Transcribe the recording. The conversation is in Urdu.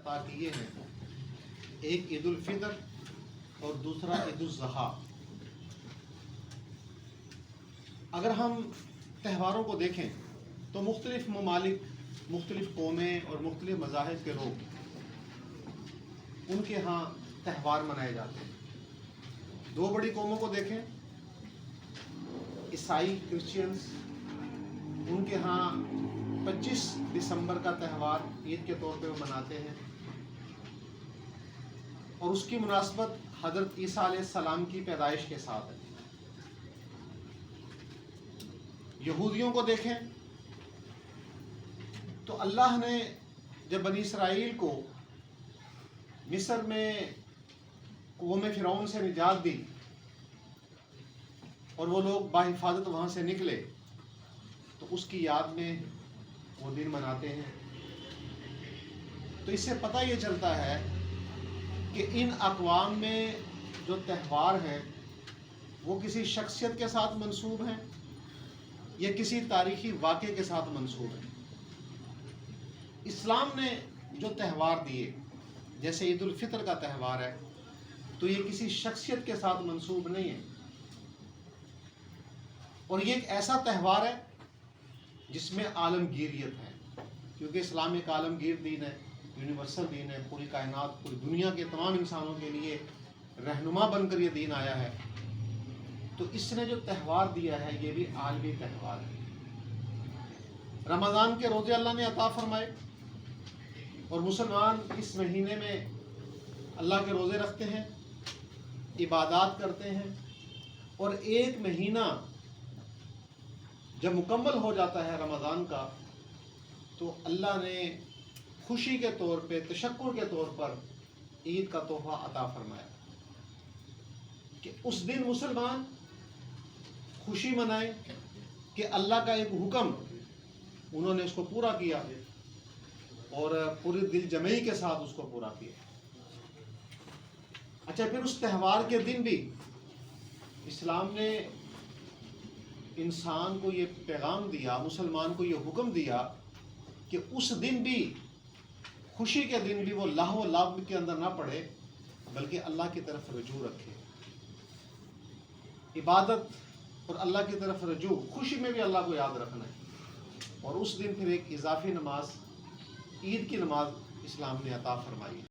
عطا کیے ہیں، ایک عید الفطر اور دوسرا عید الاضحیٰ۔ اگر ہم تہواروں کو دیکھیں تو مختلف ممالک، مختلف قومیں اور مختلف مذاہب کے لوگ ان کے ہاں تہوار منائے جاتے ہیں۔ دو بڑی قوموں کو دیکھیں، عیسائی کرسچینس، ان کے ہاں 25 دسمبر کا تہوار عید کے طور پہ وہ مناتے ہیں، اور اس کی مناسبت حضرت عیسیٰ علیہ السلام کی پیدائش کے ساتھ ہے۔ یہودیوں کو دیکھیں تو اللہ نے جب بنی اسرائیل کو مصر میں قوم فرعون سے نجات دی اور وہ لوگ بحفاظت وہاں سے نکلے، تو اس کی یاد میں وہ دن مناتے ہیں۔ تو اس سے پتہ یہ چلتا ہے کہ ان اقوام میں جو تہوار ہیں وہ کسی شخصیت کے ساتھ منسوب ہیں یا کسی تاریخی واقعے کے ساتھ منسوب ہیں۔ اسلام نے جو تہوار دیے، جیسے عید الفطر کا تہوار ہے، تو یہ کسی شخصیت کے ساتھ منسوب نہیں ہے، اور یہ ایک ایسا تہوار ہے جس میں عالمگیریت ہے، کیونکہ اسلام ایک عالمگیر دین ہے، یونیورسل دین ہے، پوری کائنات، پوری دنیا کے تمام انسانوں کے لیے رہنما بن کر یہ دین آیا ہے۔ تو اس نے جو تہوار دیا ہے یہ بھی عالمی تہوار ہے۔ رمضان کے روزے اللہ نے عطا فرمائے، اور مسلمان اس مہینے میں اللہ کے روزے رکھتے ہیں، عبادات کرتے ہیں، اور ایک مہینہ جب مکمل ہو جاتا ہے رمضان کا، تو اللہ نے خوشی کے طور پہ، تشکر کے طور پر عید کا تحفہ عطا فرمایا کہ اس دن مسلمان خوشی منائیں کہ اللہ کا ایک حکم انہوں نے اس کو پورا کیا، اور پوری دل جمعی کے ساتھ اس کو پورا کیا۔ اچھا، پھر اس تہوار کے دن بھی اسلام نے انسان کو یہ پیغام دیا، مسلمان کو یہ حکم دیا کہ اس دن بھی، خوشی کے دن بھی، وہ لہو و لعب کے اندر نہ پڑے، بلکہ اللہ کی طرف رجوع رکھے۔ عبادت اور اللہ کی طرف رجوع، خوشی میں بھی اللہ کو یاد رکھنا ہے، اور اس دن پھر ایک اضافی نماز، عید کی نماز اسلام نے عطا فرمائی۔